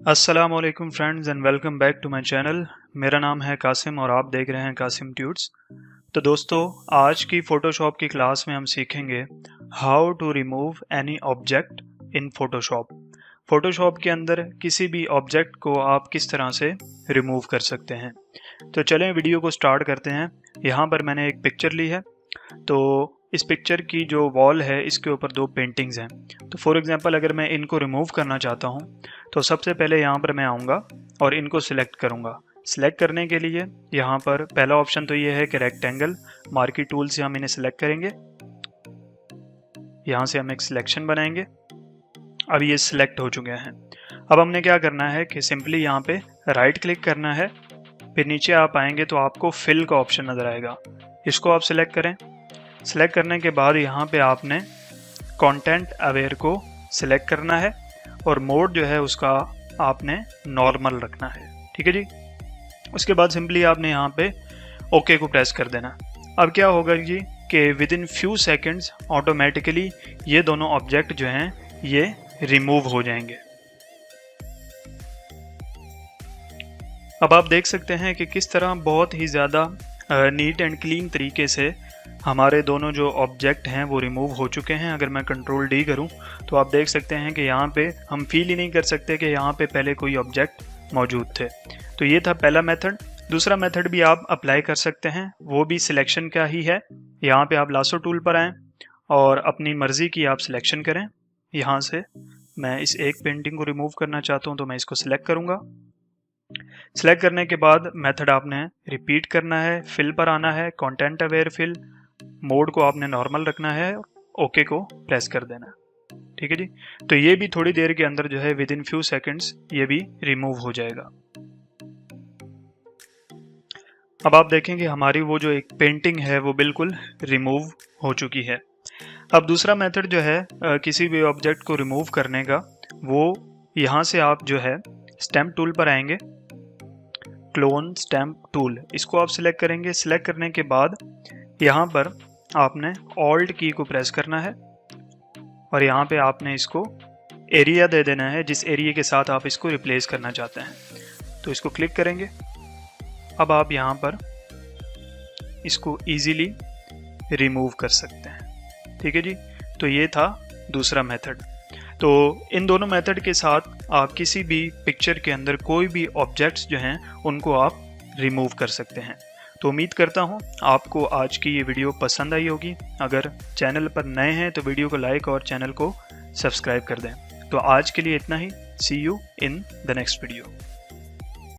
अस्सलामुअलैकुम friends and welcome back to my channel. मेरा नाम है कासिम और आप देख रहे हैं कासिम ट्यूट्स। तो दोस्तों, आज की फ़ोटोशॉप की क्लास में हम सीखेंगे how to remove any object in Photoshop. Photoshop के अंदर किसी भी ऑब्जेक्ट को आप किस तरह से रिमूव कर सकते हैं। तो चलें वीडियो को स्टार्ट करते हैं। यहाँ पर मैंने एक पिक्चर ली है। तो इस पिक्चर की जो वॉल है इसके ऊपर दो पेंटिंग्स हैं। तो फॉर एग्जांपल अगर मैं इनको रिमूव करना चाहता हूँ तो सबसे पहले यहाँ पर मैं आऊँगा और इनको सिलेक्ट करूँगा। सिलेक्ट करने के लिए यहाँ पर पहला ऑप्शन तो ये है कि रेक्टेंगल मार्की टूल से हम इन्हें सिलेक्ट करेंगे। यहाँ से हम एक सिलेक्शन बनाएंगे। अब ये सिलेक्ट हो चुके हैं। अब हमने क्या करना है कि सिंपली यहाँ पे राइट क्लिक करना है, फिर नीचे आप आएंगे तो आपको फिल का ऑप्शन नज़र आएगा। इसको आप सिलेक्ट करें। सिलेक्ट करने के बाद यहाँ पे आपने कंटेंट अवेयर को सिलेक्ट करना है और मोड जो है उसका आपने नॉर्मल रखना है। ठीक है जी। उसके बाद सिंपली आपने यहाँ पे ओके को प्रेस कर देना। अब क्या होगा जी कि with in few seconds automatically ये दोनों ऑब्जेक्ट जो हैं ये रिमूव हो जाएंगे। अब आप देख सकते हैं कि किस तरह बहुत ही ज़्यादा नीट एंड क्लीन तरीके से हमारे दोनों जो ऑब्जेक्ट हैं वो रिमूव हो चुके हैं। अगर मैं कंट्रोल डी करूं तो आप देख सकते हैं कि यहाँ पे हम फील ही नहीं कर सकते कि यहाँ पे पहले कोई ऑब्जेक्ट मौजूद थे। तो ये था पहला मेथड। दूसरा मेथड भी आप अप्लाई कर सकते हैं, वो भी सिलेक्शन का ही है। यहाँ पे आप लासो टूल पर आएँ और अपनी मर्ज़ी की आप सिलेक्शन करें। यहाँ से मैं इस एक पेंटिंग को रिमूव करना चाहता हूँ तो मैं इसको सिलेक्ट करूँगा। सिलेक्ट करने के बाद मेथड आपने रिपीट करना है, फिल पर आना है, कंटेंट अवेयर फिल, मोड को आपने नॉर्मल रखना है, ओके को प्रेस कर देना। ठीक है जी। तो ये भी थोड़ी देर के अंदर जो है विद इन फ्यू सेकंड्स ये भी रिमूव हो जाएगा। अब आप देखेंगे हमारी वो जो एक पेंटिंग है वो बिल्कुल रिमूव हो चुकी है। अब दूसरा मेथड जो है किसी भी ऑब्जेक्ट को रिमूव करने का, वो यहाँ से आप जो है स्टैम्प टूल पर आएंगे, क्लोन स्टैम्प टूल, इसको आप सिलेक्ट करेंगे। सिलेक्ट करने के बाद यहाँ पर आपने ऑल्ट की को प्रेस करना है और यहाँ पे आपने इसको एरिया दे देना है जिस एरिया के साथ आप इसको रिप्लेस करना चाहते हैं। तो इसको क्लिक करेंगे। अब आप यहाँ पर इसको इजीली रिमूव कर सकते हैं। ठीक है जी। तो ये था दूसरा मेथड। तो इन दोनों मेथड के साथ आप किसी भी पिक्चर के अंदर कोई भी ऑब्जेक्ट्स जो हैं उनको आप रिमूव कर सकते हैं। तो उम्मीद करता हूँ आपको आज की ये वीडियो पसंद आई होगी। अगर चैनल पर नए हैं तो वीडियो को लाइक और चैनल को सब्सक्राइब कर दें। तो आज के लिए इतना ही। See you in the next video.